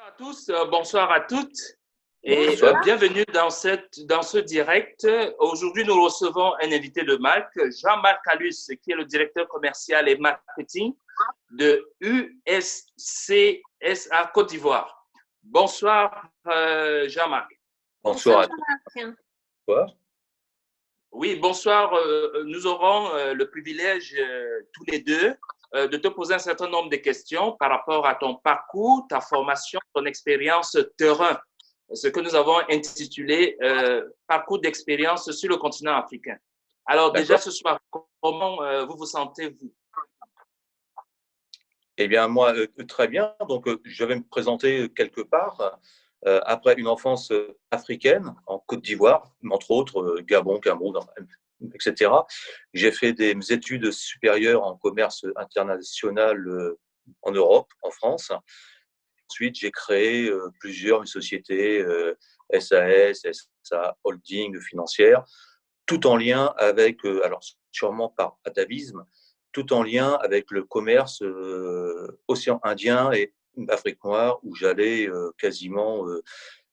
Bonsoir à tous, bonsoir à toutes et Bonsoir. bienvenue dans ce direct. Aujourd'hui, nous recevons un invité de marque, Jean-Marc Alus, qui est le directeur commercial et marketing de USCSA Côte d'Ivoire. Bonsoir, Jean-Marc. Bonsoir Bonsoir à Jean-Marc. toi. Oui, bonsoir. Nous aurons le privilège tous les deux de te poser un certain nombre de questions par rapport à ton parcours, ta formation, ton expérience terrain, ce que nous avons intitulé Parcours d'expérience sur le continent africain. Alors déjà D'accord. ce soir, comment vous vous sentez-vous? Eh bien, moi, très bien. Donc, je vais me présenter quelque part. Après une enfance africaine en Côte d'Ivoire, entre autres Gabon, Cameroun, etc. J'ai fait des études supérieures en commerce international en Europe, en France. Ensuite, j'ai créé plusieurs sociétés SAS, SA, holding financière, tout en lien avec, alors sûrement par atavisme, tout en lien avec le commerce océan Indien et Afrique noire, où j'allais quasiment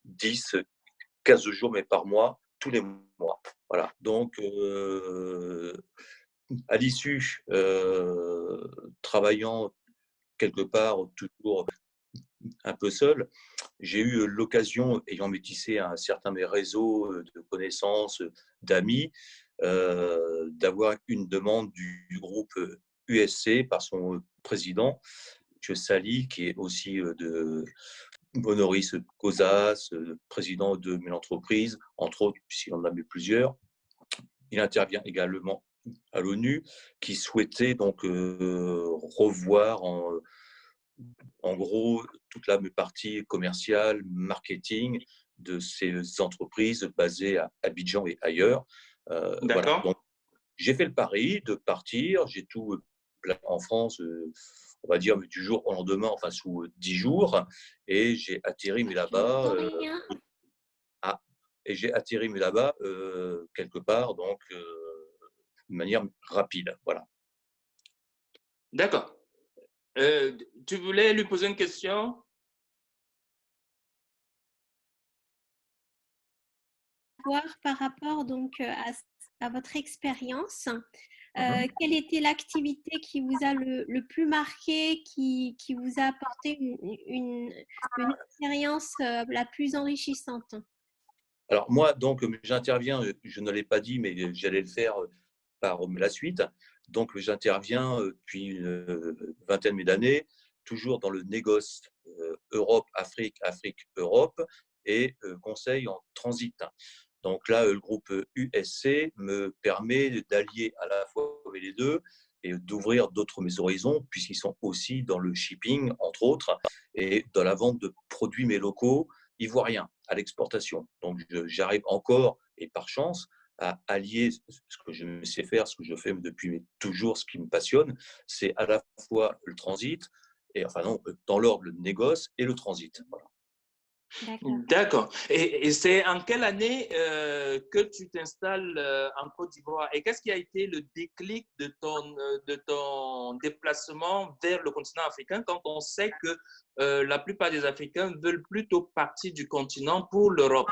10, 15 jours, mais par mois, tous les mois. Voilà. Donc, à l'issue, travaillant quelque part toujours un peu seul, j'ai eu l'occasion, ayant métissé un certain mes réseaux de connaissances, d'amis, d'avoir une demande du groupe USC par son président, M. Sali, qui est aussi de Honoris Causas, président de mes entreprises, entre autres, puisqu'il en a mis plusieurs. Il intervient également à l'ONU, qui souhaitait donc revoir en gros toute la partie commerciale, marketing de ces entreprises basées à Abidjan et ailleurs. Voilà. D'accord. Donc, j'ai fait le pari de partir. J'ai tout en France, on va dire, mais du jour au lendemain, enfin sous 10 jours. Et j'ai atterri, mais Je là-bas, n'entends rien. et j'ai atterri, mais là-bas, quelque part, donc, de manière rapide. Voilà. D'accord. Tu voulais lui poser une question? Voir par rapport donc à votre expérience, Mhm. quelle était l'activité qui vous a le plus marqué, qui vous a apporté une expérience la plus enrichissante? Alors moi, donc, j'interviens, je ne l'ai pas dit, mais j'allais le faire par la suite. Donc, j'interviens depuis une vingtaine d'années, toujours dans le négoce Europe-Afrique, Afrique-Europe et conseil en transit. Donc là, le groupe USC me permet d'allier à la fois les deux et d'ouvrir d'autres mes horizons, puisqu'ils sont aussi dans le shipping, entre autres, et dans la vente de produits mais locaux ivoiriens à l'exportation. Donc j'arrive encore, et par chance, à allier ce que je sais faire, ce que je fais depuis toujours, ce qui me passionne, c'est à la fois le transit, et enfin non, dans l'ordre, le négoce et le transit. Voilà. D'accord. D'accord. Et c'est en quelle année que tu t'installes en Côte d'Ivoire? Et qu'est-ce qui a été le déclic de ton déplacement vers le continent africain quand on sait que la plupart des Africains veulent plutôt partir du continent pour l'Europe?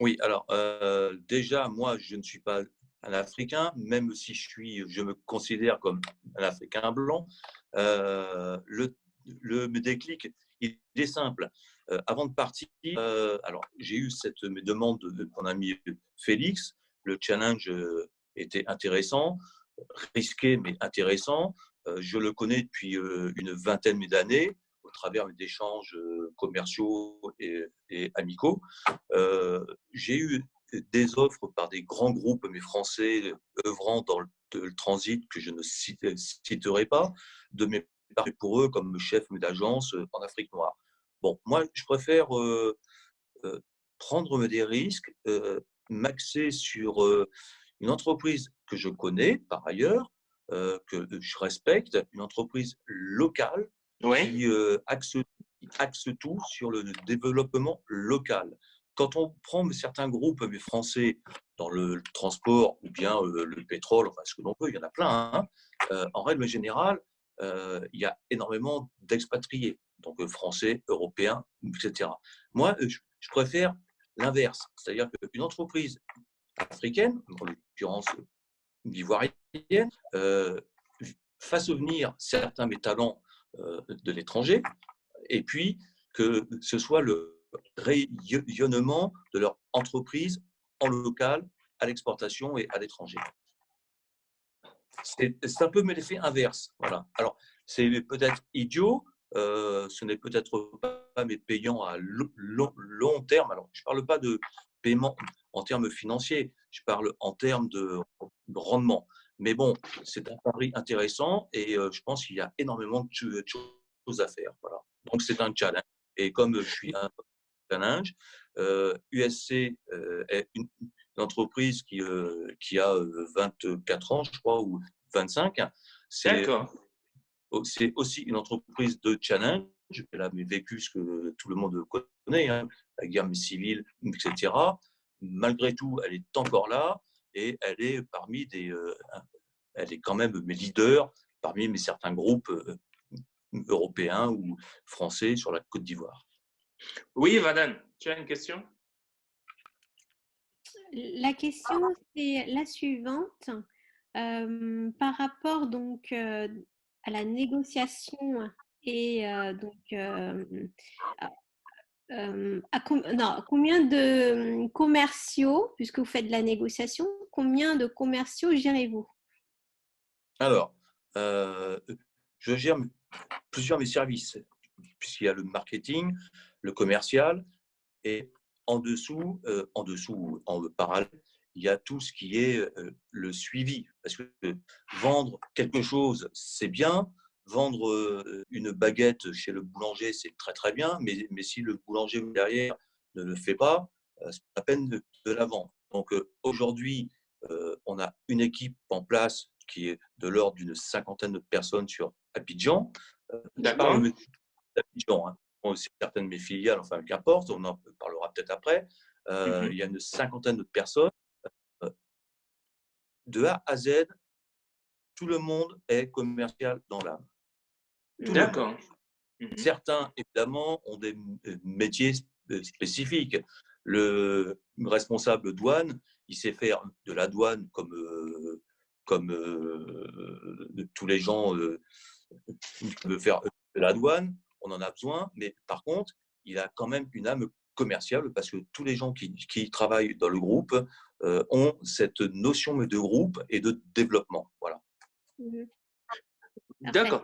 Oui, alors déjà, moi, je ne suis pas un Africain, même si je me considère comme un Africain blanc. Euh, le, le déclic, il est simple. Avant de partir, alors j'ai eu cette demande de mon ami Félix. Le challenge était intéressant, risqué mais intéressant. Je le connais depuis une vingtaine d'années au travers d'échanges commerciaux et amicaux. J'ai eu des offres par des grands groupes, mais français, œuvrant dans le transit, que je ne citerai pas, de mes parts pour eux comme chef d'agence en Afrique noire. Bon, moi, je préfère euh, prendre des risques, m'axer sur une entreprise que je connais par ailleurs, que je respecte, une entreprise locale Oui. qui axe tout sur le développement local. Quand on prend certains groupes mais français dans le transport ou bien le pétrole, enfin ce que l'on veut, il y en a plein, hein, en règle générale, il y a énormément d'expatriés. donc français, européens, etc. Moi, je préfère l'inverse, c'est-à-dire qu'une entreprise africaine, en l'occurrence ivoirienne, fasse venir certains de mes talents de l'étranger, et puis que ce soit le rayonnement de leur entreprise en local, à l'exportation et à l'étranger. C'est un peu l'effet inverse. Voilà. Alors, c'est peut-être idiot, ce n'est peut-être pas mais payant à long terme. Alors, je ne parle pas de paiement en termes financiers, je parle en termes de rendement. Mais bon, c'est un pari intéressant et je pense qu'il y a énormément de choses à faire. Voilà. Donc, c'est un challenge. Et comme je suis un challenge, USC est une entreprise qui a 24 ans, je crois, ou 25. D'accord. C'est aussi une entreprise de challenge. Elle a vécu ce que tout le monde connaît, hein, la guerre civile, etc. Malgré tout, elle est encore là et elle est parmi elle est quand même mes leaders parmi certains groupes européens ou français sur la Côte d'Ivoire. Oui, Vadan, tu as une question? La question, c'est la suivante. Par rapport donc à la négociation et combien de commerciaux, puisque vous faites de la négociation, combien de commerciaux gérez-vous? Alors, je gère plusieurs mes services, puisqu'il y a le marketing, le commercial, et en parallèle, il y a tout ce qui est le suivi. Parce que vendre quelque chose, c'est bien. Vendre une baguette chez le boulanger, c'est très très bien. Mais si le boulanger derrière ne le fait pas, c'est pas la peine de la vendre. Donc aujourd'hui, on a une équipe en place qui est de l'ordre d'une 50aine de personnes sur Abidjan. Je parle d'Abidjan, hein. Bon, certaines de mes filiales, enfin qu'importe, on en parlera peut-être après. Il y a une 50aine de personnes. De A à Z, tout le monde est commercial dans l'âme. D'accord. Certains, évidemment, ont des métiers spécifiques. Le responsable douane, il sait faire de la douane comme tous les gens veulent faire de la douane. On en a besoin, mais par contre, il a quand même une âme commerciale parce que tous les gens qui travaillent dans le groupe ont cette notion de groupe et de développement. Voilà. D'accord.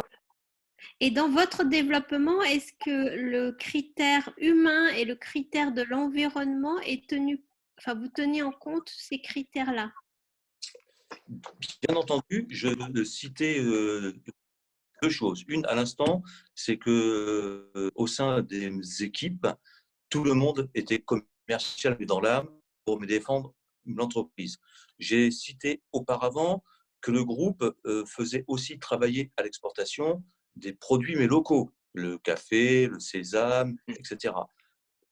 Et dans votre développement, est-ce que le critère humain et le critère de l'environnement est tenu, enfin, vous tenez en compte ces critères-là? Bien entendu, je citais deux choses. Une, à l'instant, c'est que au sein des équipes, tout le monde était commercial mais dans l'âme pour me défendre l'entreprise. J'ai cité auparavant que le groupe faisait aussi travailler à l'exportation des produits mais locaux, le café, le sésame, etc.,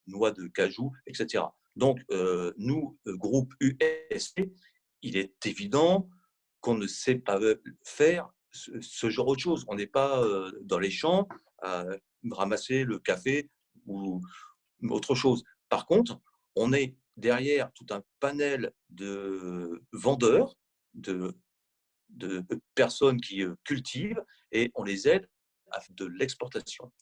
noix de cajou, etc. Donc, nous, groupe USC, il est évident qu'on ne sait pas faire ce genre de choses. On n'est pas dans les champs à ramasser le café ou autre chose. Par contre, on est derrière tout un panel de vendeurs, de personnes qui cultivent et on les aide à faire de l'exportation.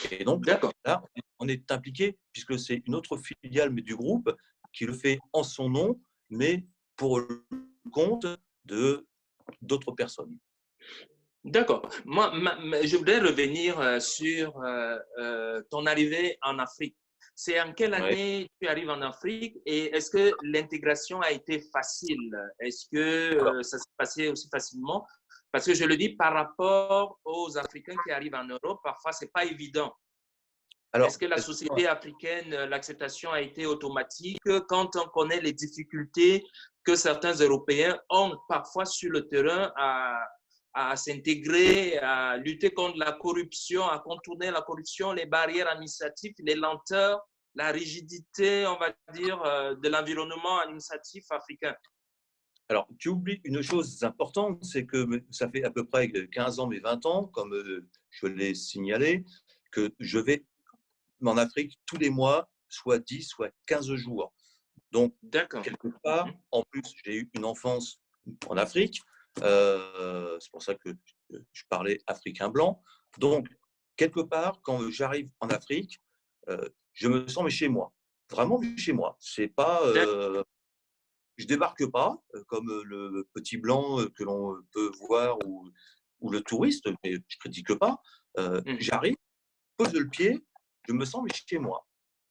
Et donc, là, on est impliqué puisque c'est une autre filiale mais du groupe qui le fait en son nom, mais pour le compte d'autres personnes. D'accord. Moi, je voudrais revenir sur ton arrivée en Afrique. C'est en quelle année tu arrives en Afrique et est-ce que l'intégration a été facile? Est-ce que ça s'est passé aussi facilement? Parce que je le dis par rapport aux Africains qui arrivent en Europe, parfois, ce n'est pas évident. Est-ce que la société africaine, l'acceptation a été automatique quand on connaît les difficultés que certains Européens ont parfois sur le terrain à s'intégrer, à lutter contre la corruption, à contourner la corruption, les barrières administratives, les lenteurs, la rigidité, on va dire, de l'environnement administratif africain? Alors, tu oublies une chose importante, c'est que ça fait à peu près 15 ans, mais 20 ans, comme je l'ai signalé, que je vais en Afrique tous les mois, soit 10, soit 15 jours. Donc, D'accord. quelque part, en plus, j'ai eu une enfance en Afrique. C'est pour ça que je parlais africain blanc. Donc, quelque part, quand j'arrive en Afrique, je me sens mais chez moi. Vraiment chez moi. C'est pas, je débarque pas comme le petit blanc que l'on peut voir ou le touriste, mais je critique pas. J'arrive, pose le pied, je me sens mais chez moi.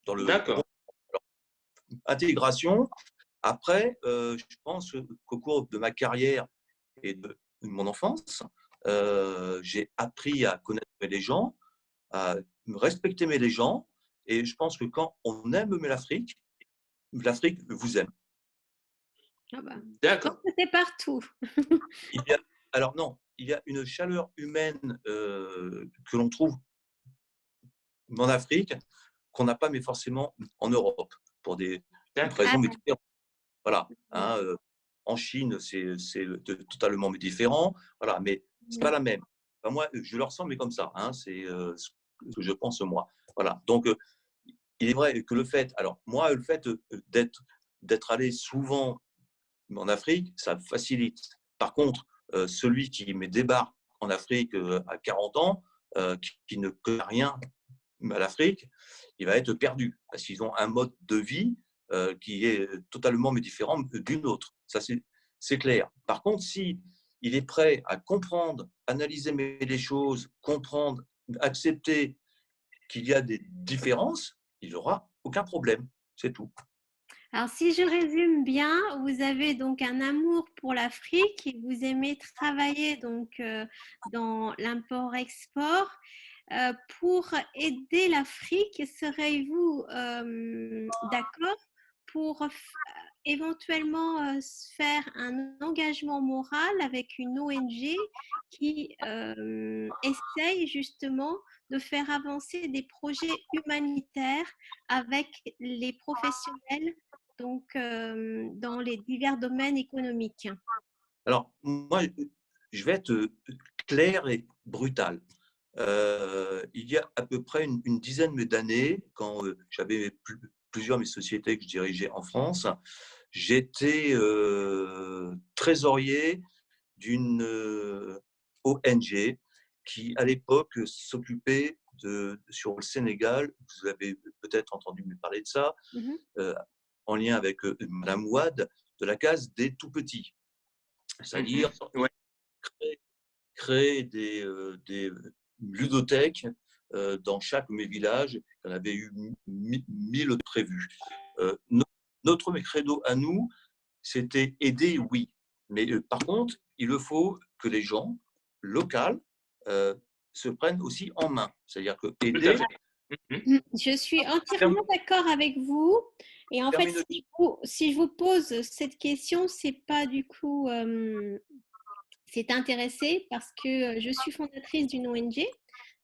Dans le bon D'accord. intégration. Après, je pense qu'au cours de ma carrière et de mon enfance, j'ai appris à connaître les gens, à respecter les gens. Et je pense que quand on aime l'Afrique, l'Afrique vous aime. Ah bah, je pense D'accord. que c'est partout. Il y a, alors non, il y a une chaleur humaine que l'on trouve en Afrique qu'on n'a pas, mais forcément en Europe, pour des D'accord. raisons différentes. Voilà. Hein, en Chine, c'est totalement différent. Voilà, mais c'est pas la même. Enfin, moi, je le ressens, mais comme ça. Hein, c'est ce que je pense moi. Voilà. Donc, il est vrai que le fait, alors moi, le fait d'être allé souvent en Afrique, ça facilite. Par contre, celui qui me débarque en Afrique à 40 ans, qui ne connaît rien à l'Afrique, il va être perdu parce qu'ils ont un mode de vie qui est totalement différent d'une autre. Ça, c'est clair. Par contre, si il est prêt à comprendre, analyser les choses, comprendre, accepter qu'il y a des différences, il n'aura aucun problème. C'est tout. Alors, si je résume bien, vous avez donc un amour pour l'Afrique et vous aimez travailler donc dans l'import-export. Pour aider l'Afrique, serez-vous d'accord pour éventuellement faire un engagement moral avec une ONG qui essaye justement de faire avancer des projets humanitaires avec les professionnels donc dans les divers domaines économiques? Alors, moi, je vais être clair et brutal. Il y a à peu près une dizaine d'années, quand j'avais plusieurs mes sociétés que je dirigeais en France, j'étais trésorier d'une ONG qui, à l'époque, s'occupait sur le Sénégal, vous avez peut-être entendu me parler de ça, Mhm. en lien avec Madame Ouad, de la case des tout-petits. C'est-à-dire Ouais. créer des ludothèques dans chaque de mes villages. Il y en avait eu 1000 prévus. Notre credo à nous, c'était aider, oui. Mais par contre, il faut que les gens locaux se prennent aussi en main. C'est-à-dire que Tout à aider. fait. Je suis entièrement d'accord avec vous. Et en fait, si je vous pose cette question, c'est pas du coup, c'est intéressé parce que je suis fondatrice d'une ONG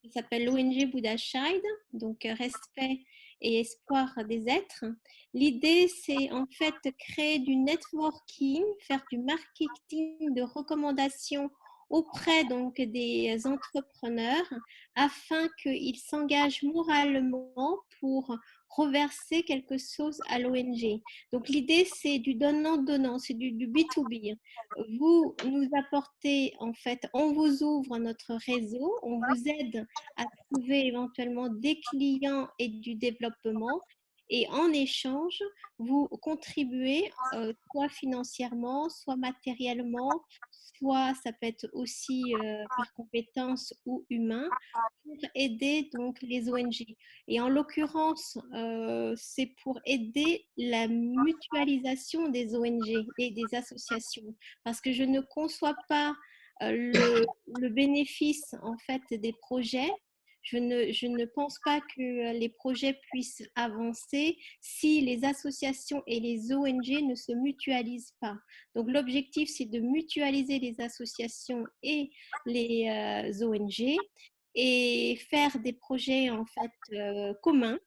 qui s'appelle l'ONG Buddha Child, donc respect et espoir des êtres. L'idée, c'est en fait créer du networking, faire du marketing de recommandations auprès donc des entrepreneurs afin qu'ils s'engagent moralement pour reverser quelque chose à l'ONG. Donc l'idée, c'est du donnant-donnant, c'est du B2B. Vous nous apportez, en fait, on vous ouvre notre réseau, on vous aide à trouver éventuellement des clients et du développement. Et en échange, vous contribuez soit financièrement, soit matériellement, soit ça peut être aussi par compétence ou humain pour aider donc les ONG. Et en l'occurrence, c'est pour aider la mutualisation des ONG et des associations parce que je ne conçois pas le bénéfice en fait des projets. Je ne pense pas que les projets puissent avancer si les associations et les ONG ne se mutualisent pas. Donc l'objectif, c'est de mutualiser les associations et les ONG et faire des projets en fait communs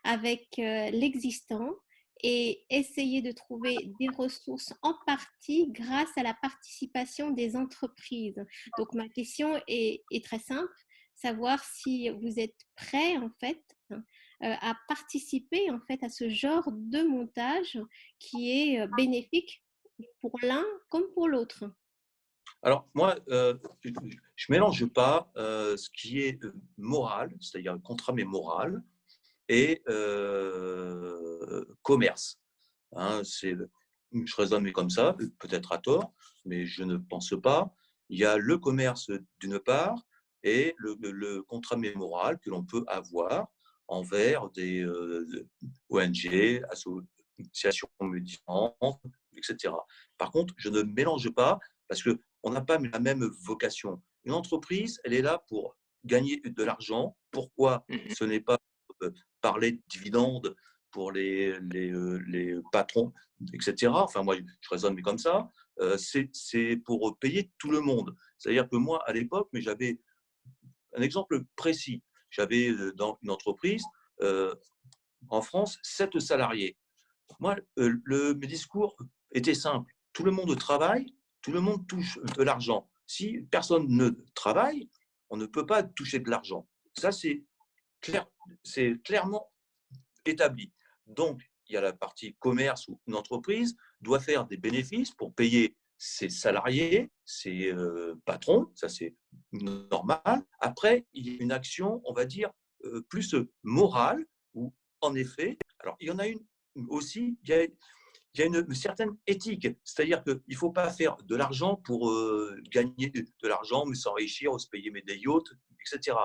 avec l'existant et essayer de trouver des ressources en partie grâce à la participation des entreprises. Donc ma question est très simple. savoir si vous êtes prêt en fait à participer en fait à ce genre de montage qui est bénéfique pour l'un comme pour l'autre. Alors, moi, je ne mélange pas ce qui est moral, c'est-à-dire le contrat mais moral, et commerce. Hein, je raisonne comme ça, peut-être à tort, mais je ne pense pas. Il y a le commerce d'une part et le contrat moral que l'on peut avoir envers des ONG, associations méditantes, etc. Par contre, je ne mélange pas parce qu'on n'a pas la même vocation. Une entreprise, elle est là pour gagner de l'argent. Pourquoi ce n'est pas parler de dividendes pour les patrons, etc. Enfin, moi, je raisonne mais comme ça. C'est pour payer tout le monde. C'est-à-dire que moi, à l'époque, mais j'avais un exemple précis. J'avais dans une entreprise en France 7 salariés. Moi, mes discours étaient simples. Tout le monde travaille, tout le monde touche de l'argent. Si personne ne travaille, on ne peut pas toucher de l'argent. Ça, c'est clairement établi. Donc, il y a la partie commerce où une entreprise doit faire des bénéfices pour payer ses salariés, ses patrons, ça c'est normal. Après, il y a une action, on va dire, plus morale, où en effet, alors il y en a une aussi, il y a une certaine éthique, c'est-à-dire qu'il ne faut pas faire de l'argent pour gagner de l'argent, mais s'enrichir, se payer des yachts, etc.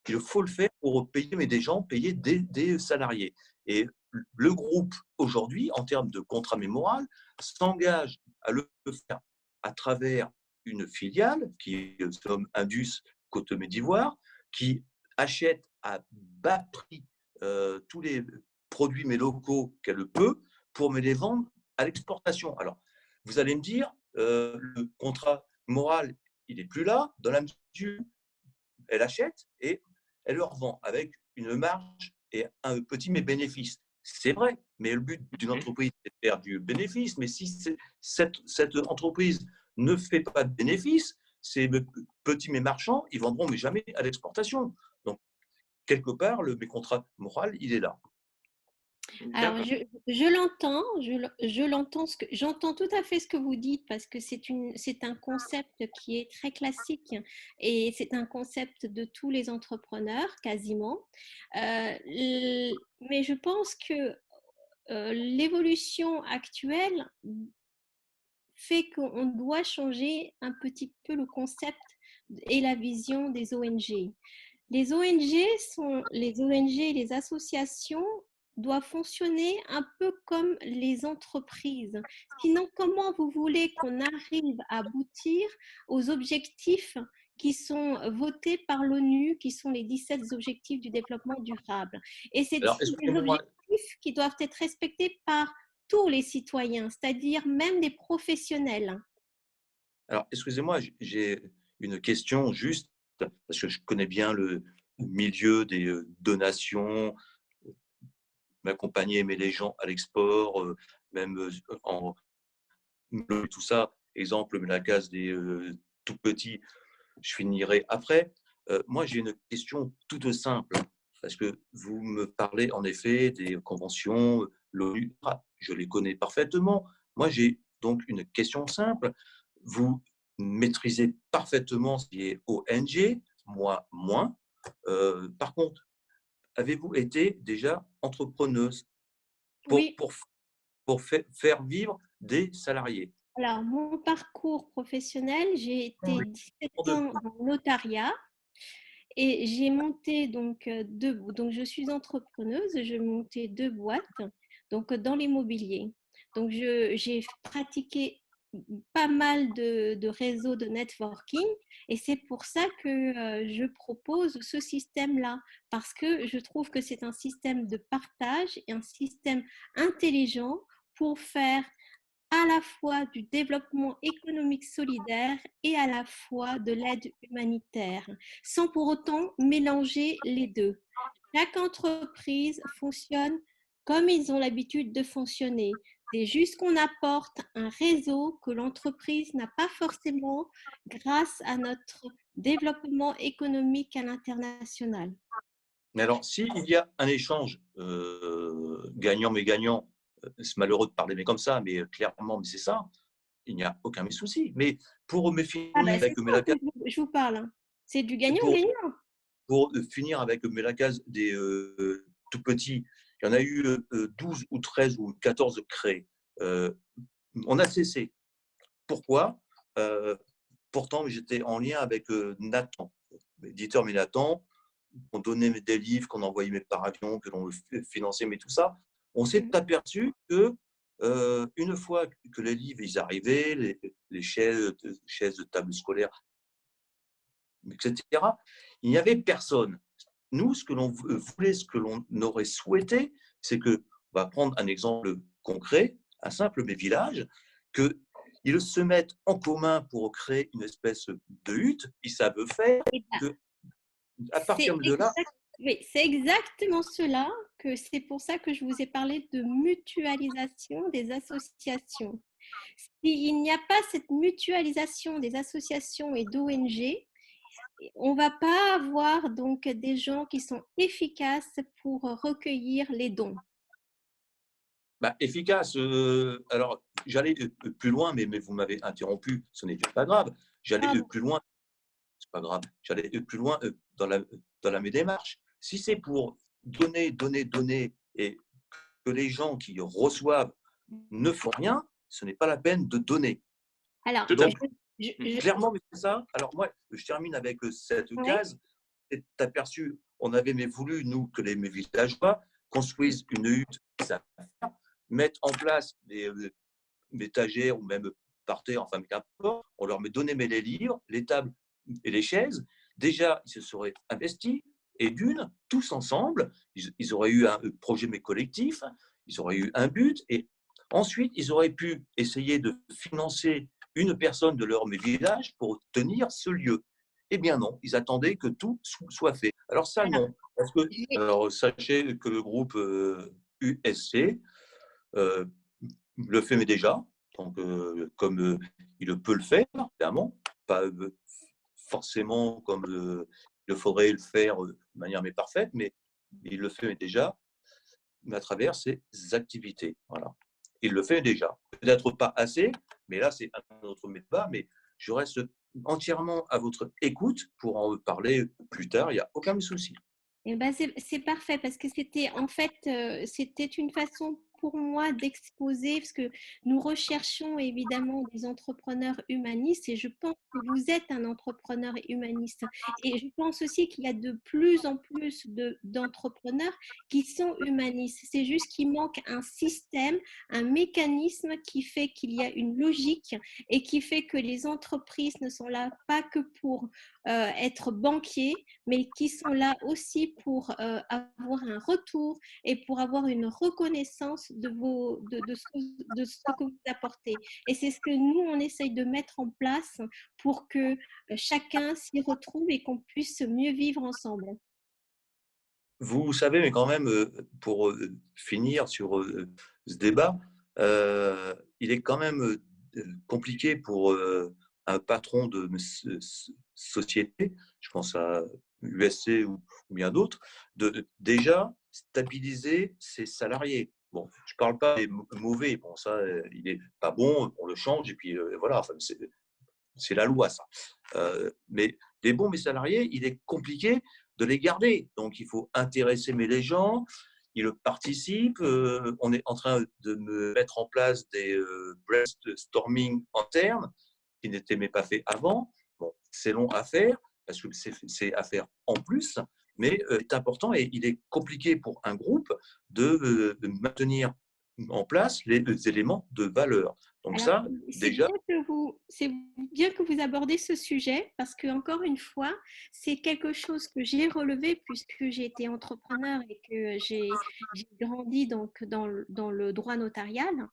Il faut le faire pour payer des gens, payer des salariés. Et le groupe, aujourd'hui, en termes de contrat mémoral, s'engage à le faire à travers une filiale qui est Indus Côte d'Ivoire, qui achète à bas prix tous les produits locaux qu'elle peut pour me les vendre à l'exportation. Alors, vous allez me dire, le contrat moral, il n'est plus là, dans la mesure elle achète et elle leur vend avec une marge et un petit mais bénéfice. C'est vrai, mais le but d'une entreprise, c'est de faire du bénéfice. Mais si cette entreprise ne fait pas de bénéfice, ces petits mais marchands, ils vendront mais jamais à l'exportation. Donc, quelque part, le mécontrat moral, il est là. Alors, je l'entends, je l'entends, j'entends tout à fait ce que vous dites parce que c'est un concept qui est très classique et c'est un concept de tous les entrepreneurs quasiment. Mais je pense que l'évolution actuelle fait qu'on doit changer un petit peu le concept et la vision des ONG. Les ONG et les associations doivent fonctionner un peu comme les entreprises. Sinon, comment vous voulez qu'on arrive à aboutir aux objectifs qui sont votés par l'ONU, qui sont les 17 objectifs du développement durable? Et c'est des objectifs qui doivent être respectés par tous les citoyens, c'est-à-dire même des professionnels. Alors, excusez-moi, j'ai une question juste, parce que je connais bien le milieu des donations, m'accompagner, aimer les gens à l'export, même en tout ça. Exemple, la case des tout petits, je finirai après. Moi, j'ai une question toute simple, parce que vous me parlez en effet des conventions, l'ONU, je les connais parfaitement. Moi, j'ai donc une question simple. Vous maîtrisez parfaitement ce qui est ONG, moi moins. Par contre, avez-vous été déjà entrepreneuse Oui. pour faire vivre des salariés? Alors, mon parcours professionnel, j'ai été 17 ans dans le notariat et j'ai monté donc donc je suis entrepreneuse, j'ai monté 2 boîtes donc dans l'immobilier. Donc j'ai pratiqué pas mal de réseaux de networking et c'est pour ça que je propose ce système-là parce que je trouve que c'est un système de partage et un système intelligent pour faire à la fois du développement économique solidaire et à la fois de l'aide humanitaire, sans pour autant mélanger les deux. Chaque entreprise fonctionne comme ils ont l'habitude de fonctionner. C'est juste qu'on apporte un réseau que l'entreprise n'a pas forcément grâce à notre développement économique à l'international. Mais alors, s'il y a un échange gagnant mais gagnant, c'est malheureux de parler mais comme ça, mais clairement, mais c'est ça, il n'y a aucun souci. Mais pour me Ah ben finir c'est avec ça que Mélacase, je vous parle, hein. C'est du pour, gagnant-gagnant. pour finir avec Mélacase des tout petits, il y en a eu 12 ou 13 ou 14 créés. On a cessé. Pourquoi Pourtant, j'étais en lien avec Nathan, l'éditeur, mais Nathan, on donnait des livres, qu'on envoyait par avion, que l'on finançait, mais tout ça. On s'est aperçu que une fois que les livres ils arrivaient, les chaises de table scolaire, etc., il n'y avait personne. Nous, ce que l'on voulait, ce que l'on aurait souhaité, c'est que, on va prendre un exemple concret, un simple mais village, qu'ils se mettent en commun pour créer une espèce de hutte, ils savent faire, Eh ben, que, à c'est partir de là, oui, c'est exactement cela que c'est pour ça que je vous ai parlé de mutualisation des associations. S'il n'y a pas cette mutualisation des associations et d'ONG, on ne va pas avoir donc des gens qui sont efficaces pour recueillir les dons. bah, efficace. Alors, j'allais plus loin, mais vous m'avez interrompu, ce n'était pas grave. J'allais Pardon. plus loin, c'est pas grave. J'allais plus loin dans la démarche. Si c'est pour donner, donner, donner, et que les gens qui reçoivent ne font rien, ce n'est pas la peine de donner. Alors, Tout à Donc, fait. clairement, c'est ça. Alors, moi, je termine avec cette oui, case. C'est aperçu, on avait mais voulu, nous, que les villageois construisent une hutte, ça mettre en place des étagères ou même par terre, enfin, qu'importe, on leur met donné mais les livres, les tables et les chaises. Déjà, ils se seraient investis et d'une, tous ensemble, ils auraient eu un projet mais collectif, ils auraient eu un but et ensuite, ils auraient pu essayer de financer une personne de leur village pour tenir ce lieu. Eh bien non, ils attendaient que tout soit fait. Alors ça, alors, non. Parce que, j'ai- alors, sachez que le groupe USC euh, le fait mais déjà, donc, comme il peut le faire, évidemment, pas forcément comme il faudrait le faire de manière mais parfaite, mais il le fait déjà mais à travers ses activités. Voilà. Il le fait déjà. Peut-être pas assez, mais là, c'est un autre débat, mais je reste entièrement à votre écoute pour en parler plus tard, il n'y a aucun souci. eh ben, c'est parfait parce que c'était en fait c'était une façon pour moi d'exposer parce que nous recherchons évidemment des entrepreneurs humanistes et je pense que vous êtes un entrepreneur humaniste et je pense aussi qu'il y a de plus en plus d'entrepreneurs qui sont humanistes. C'est juste qu'il manque un système, un mécanisme qui fait qu'il y a une logique et qui fait que les entreprises ne sont là pas que pour être banquiers, mais qui sont là aussi pour avoir un retour et pour avoir une reconnaissance de ce que vous apportez. Et c'est ce que nous, on essaye de mettre en place pour que chacun s'y retrouve et qu'on puisse mieux vivre ensemble. Vous savez, mais quand même, pour finir sur ce débat, il est quand même compliqué pour un patron de société, je pense à USC ou bien d'autres, de déjà stabiliser ses salariés. Bon, je ne parle pas des mauvais, bon, ça, il n'est pas bon, on le change, et puis voilà, enfin, c'est la loi, ça. Mais les bons, mes salariés, il est compliqué de les garder. Donc, il faut intéresser les gens, ils participent. On est en train de me mettre en place des brainstorming internes qui n'étaient même pas faits avant. Bon, c'est long à faire parce que c'est à faire en plus, mais c'est important et il est compliqué pour un groupe de maintenir en place les éléments de valeur. Donc Alors, ça, déjà, c'est bien que vous abordez ce sujet parce que, encore une fois, c'est quelque chose que j'ai relevé puisque j'ai été entrepreneur et que j'ai grandi donc dans le droit notarial.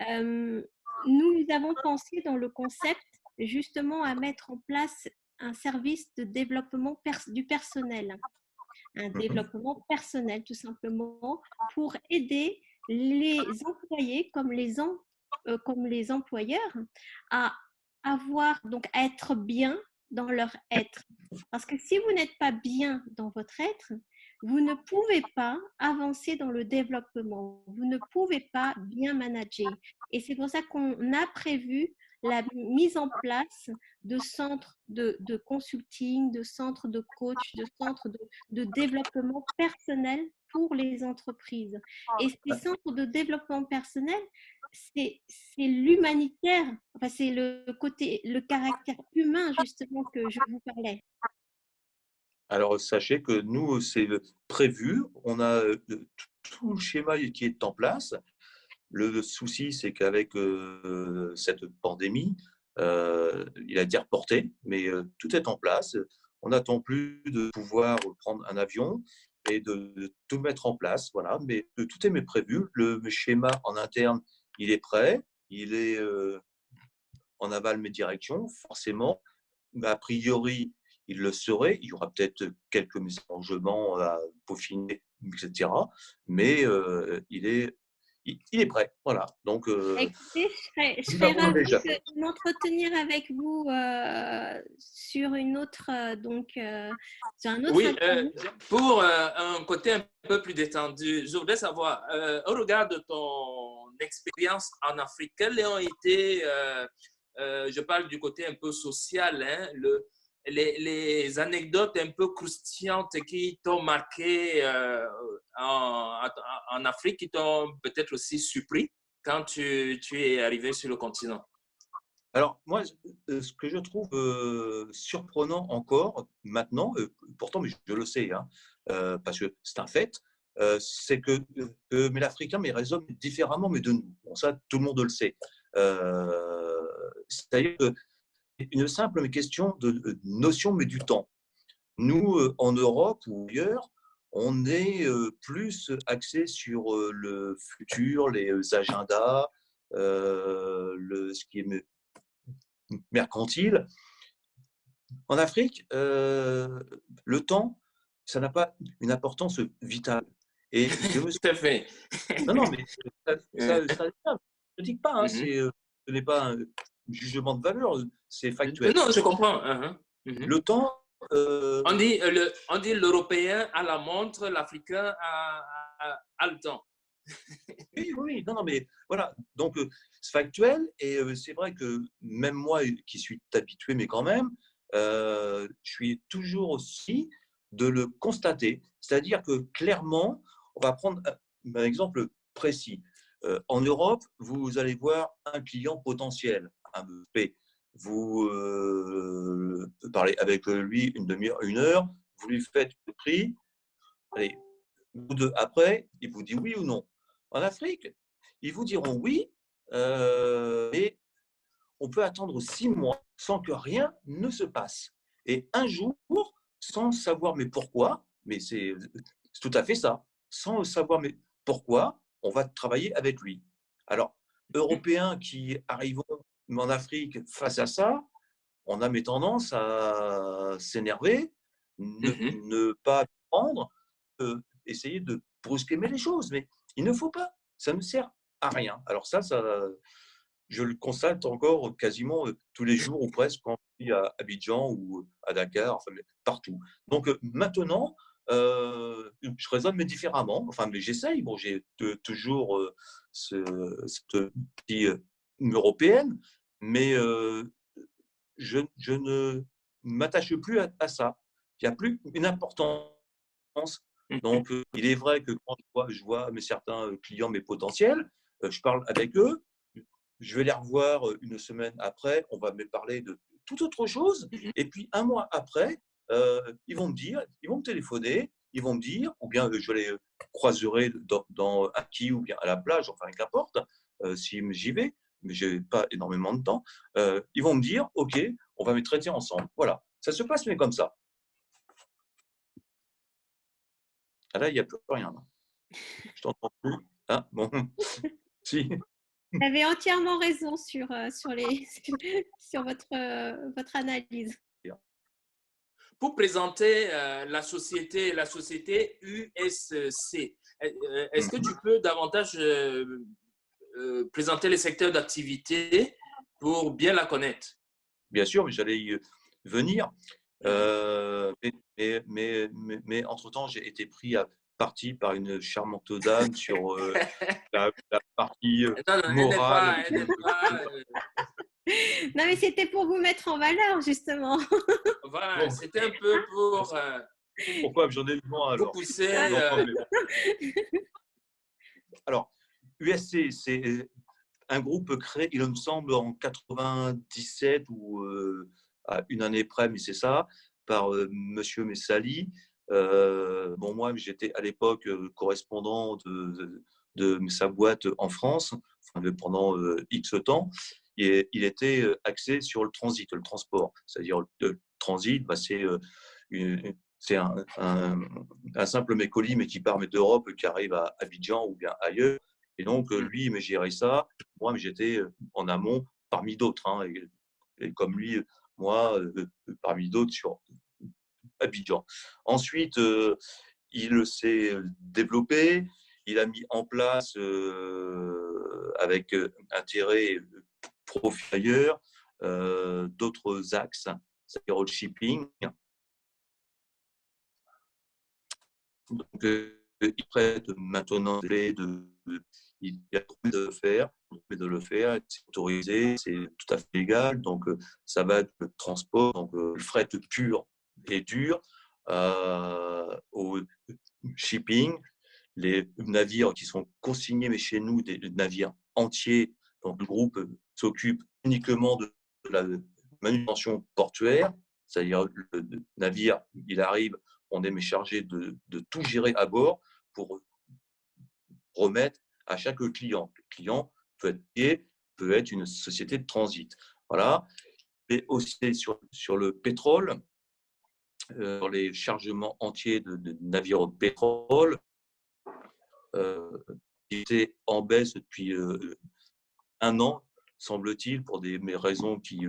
Euh, nous avons pensé dans le concept justement à mettre en place un service de développement du personnel, un développement personnel tout simplement pour aider les employés comme les employeurs à avoir, donc à être bien dans leur être. Parce que si vous n'êtes pas bien dans votre être, vous ne pouvez pas avancer dans le développement, vous ne pouvez pas bien manager. Et c'est pour ça qu'on a prévu la mise en place de centres de consulting, de centres de coach, de centres de développement personnel pour les entreprises. Et ces centres de développement personnel, c'est l'humanitaire, enfin, c'est le caractère humain justement que je vous parlais. Alors, sachez que nous, c'est prévu. On a tout le schéma qui est en place. Le souci, c'est qu'avec cette pandémie, il a été reporté, mais tout est en place. On n'attend plus de pouvoir prendre un avion et de tout mettre en place. Voilà, mais tout est prévu. Le schéma en interne, il est prêt. Il est en aval, mes directions, forcément. Mais a priori, il le serait. Il y aura peut-être quelques changements à peaufiner, etc. Mais il est prêt. Voilà. Donc, Écoutez, je nous serais l'avons ravie déjà. de m'entretenir avec vous sur une autre, sur un autre Oui, appel. pour un côté un peu plus détendu, je voudrais savoir, au regard de ton expérience en Afrique, quelles ont été, je parle du côté un peu social, hein, les anecdotes un peu croustillantes qui t'ont marqué en Afrique, qui t'ont peut-être aussi surpris quand tu es arrivé sur le continent? Alors, moi, ce que je trouve surprenant encore maintenant, pourtant, mais je le sais, hein, parce que c'est un fait, c'est mais l'Africain raisonne différemment, mais de nous. Bon, ça, tout le monde le sait. C'est-à-dire que une simple question de notion, mais du temps. Nous, en Europe ou ailleurs, on est plus axé sur le futur, les agendas, ce qui est mercantile. En Afrique, le temps, ça n'a pas une importance vitale. Et je me suis... Tout à fait. Non, non, mais ça je ne dis pas, hein, Mhm. ce n'est pas un jugement de valeur, c'est factuel. Non, je comprends. Uh-huh. Mhm. Le temps, On dit l'Européen a la montre, l'Africain a le temps. oui, oui, non, non, mais voilà, donc c'est factuel, et c'est vrai que même moi qui suis habitué, mais quand même, je suis toujours aussi de le constater. C'est-à-dire que clairement, on va prendre un exemple précis. En Europe, vous allez voir un client potentiel, un EP. Vous parlez avec lui une demi-heure, une heure, vous lui faites le prix, allez, ou deux après, il vous dit oui ou non. En Afrique, ils vous diront oui, mais on peut attendre 6 mois sans que rien ne se passe. Et un jour, sans savoir mais pourquoi, mais c'est tout à fait ça, sans savoir mais pourquoi, on va travailler avec lui. Alors, Européens qui arrivons en Afrique face à ça, on a mes tendances à s'énerver, Mhm. ne pas prendre, essayer de brusquer les choses. Mais il ne faut pas, ça ne sert à rien. Alors ça je le constate encore quasiment tous les jours ou presque quand je suis à Abidjan ou à Dakar, enfin, partout. Donc maintenant, je raisonne mais différemment. Enfin, mais j'essaye. Bon, j'ai toujours cette petite européenne, mais je ne m'attache plus à ça. Il n'y a plus une importance. Mhm. Donc, il est vrai que quand je vois mes certains clients, mes potentiels, je parle avec eux, je vais les revoir une semaine après, on va me parler de toute autre chose. Mhm. Et puis, un mois après, ils vont me dire, ils vont me téléphoner, ils vont me dire, ou bien je les croiserai à qui ou bien à la plage, enfin, qu'importe, si j'y vais, mais je n'ai pas énormément de temps. Ils vont me dire, OK, on va me traiter ensemble. Voilà, ça se passe, mais comme ça. Ah là, il n'y a plus rien. Je t'entends plus. Ah, bon, si. Vous avez entièrement raison sur, sur votre analyse. pour présenter la société USC. Est-ce que tu peux davantage présenter les secteurs d'activité pour bien la connaître? Bien sûr, mais j'allais y venir. Mais entre-temps, j'ai été pris à partie par une charmante dame sur la partie Non, non, morale. elle n'est pas, Non, mais c'était pour vous mettre en valeur, justement. voilà, Bon. c'était un peu pour Pourquoi j'en ai besoin vous alors? pousser. Alors, USC, c'est un groupe créé, il me semble, en 97 ou à une année près, mais c'est ça, par Monsieur Messali. Bon, moi, j'étais à l'époque correspondant de sa boîte en France, enfin, pendant X temps. Et il était axé sur le transit, le transport. C'est-à-dire le transit, bah, c'est un simple mécolis, mais qui part d'Europe, qui arrive à Abidjan ou bien ailleurs. Et donc, lui, il me gérait ça. Moi, j'étais en amont parmi d'autres. Hein, et comme lui, moi, parmi d'autres sur Abidjan. Ensuite, il s'est développé. Il a mis en place, avec intérêt profit ailleurs, d'autres axes, c'est-à-dire le shipping. Donc, il prête maintenant il a trouvé de le faire, c'est autorisé, c'est tout à fait légal, donc ça va du transport, donc le fret pur et dur, au shipping, les navires qui sont consignés, mais chez nous, des navires entiers, donc le groupe s'occupe uniquement de la manutention portuaire, c'est-à-dire le navire, il arrive, on est chargé de tout gérer à bord pour remettre à chaque client. Le client peut être une société de transit. Voilà. Et aussi sur le pétrole, sur les chargements entiers de navires au pétrole, qui était en baisse depuis un an, semble-t-il, pour des raisons qui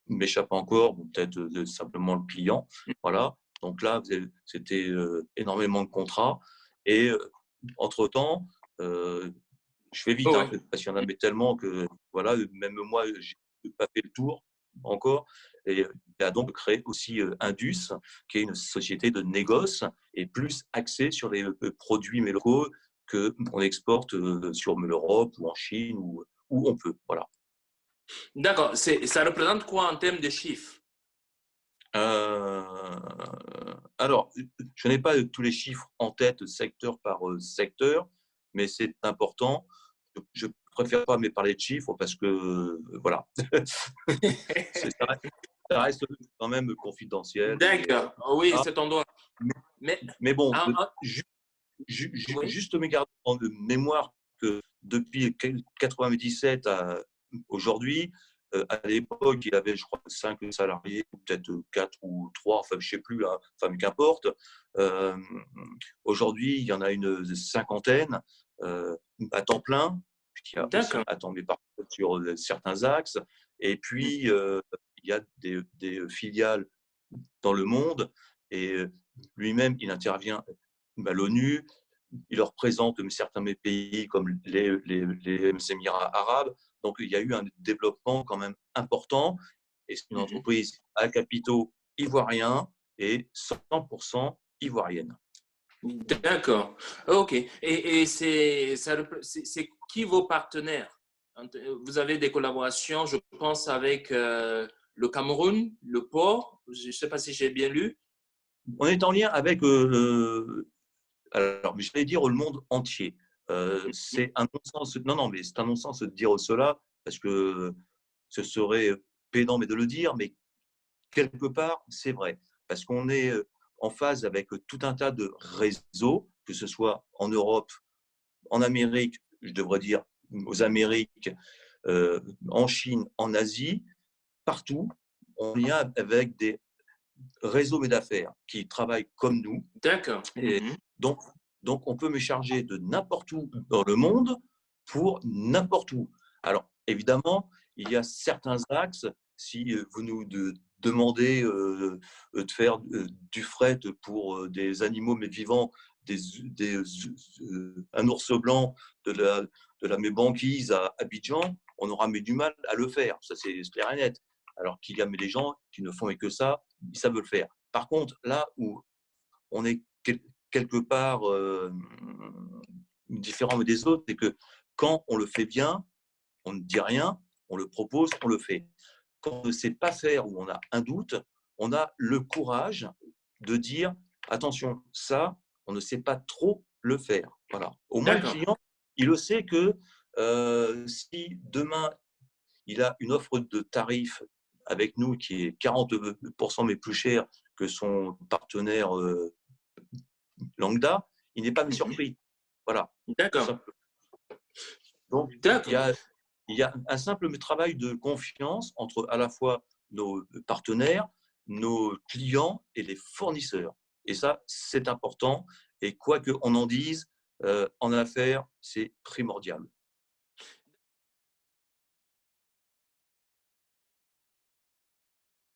m'échappent encore, ou peut-être simplement le client. Voilà. Donc là, c'était énormément de contrats. Et entre-temps, je fais vite, hein, parce qu'il y en avait tellement que, voilà, même moi, je n'ai pas fait le tour encore. Et il a donc créé aussi Indus, qui est une société de négoce et plus axée sur les produits locaux qu'on exporte sur l'Europe ou en Chine ou où on peut. Voilà. D'accord. Ça représente quoi en termes de chiffres? Alors, je n'ai pas tous les chiffres en tête secteur par secteur, mais c'est important. Je préfère pas me parler de chiffres parce que voilà, ça reste quand même confidentiel. D'accord. Oui, c'est ton droit. Mais bon, Oui. juste me garder en mémoire que depuis 97 à aujourd'hui, à l'époque, il avait, je crois, 5 salariés, peut-être 4 ou 3, enfin, je ne sais plus, hein, enfin, qu'importe. Aujourd'hui, il y en a une cinquantaine à temps plein, qui a aussi à temps mais par sur certains axes. Et puis, il y a des filiales dans le monde. Et lui-même, il intervient à l'ONU, il représente certains pays comme les Émirats arabes. Donc, il y a eu un développement quand même important. Et c'est une entreprise à capitaux ivoiriens et 100% ivoirienne. D'accord. OK. Et c'est qui vos partenaires? Vous avez des collaborations, je pense, avec le Cameroun, le port. Je ne sais pas si j'ai bien lu. On est en lien avec, alors, je vais dire le monde entier. C'est un non-sens. Non, mais c'est un non-sens de dire cela parce que ce serait pédant mais de le dire, mais quelque part, c'est vrai. Parce qu'on est en phase avec tout un tas de réseaux, que ce soit en Europe, en Amérique, je devrais dire aux Amériques, en Chine, en Asie, partout, on est avec des réseaux d'affaires qui travaillent comme nous. D'accord. Et donc, on peut me charger de n'importe où dans le monde pour n'importe où. Alors, évidemment, il y a certains axes, si vous nous demander de faire du fret pour des animaux mais vivants, un ours blanc de la mébanquise à Abidjan, on aura du mal à le faire. Ça, c'est clair et net. Alors qu'il y a des gens qui ne font que ça, ils savent le faire. Par contre, là où on est quelque part différent des autres, c'est que quand on le fait bien, on ne dit rien, on le propose, on le fait. Quand on ne sait pas faire ou on a un doute, on a le courage de dire attention, ça, on ne sait pas trop le faire. Voilà. Au moins, le client, il le sait que si demain, il a une offre de tarif avec nous qui est 40% mais plus cher que son partenaire lambda, il n'est pas surpris. Voilà. D'accord. Donc, il y a un simple travail de confiance entre à la fois nos partenaires, nos clients et les fournisseurs. Et ça, c'est important. Et quoi qu'on en dise, en affaires, c'est primordial.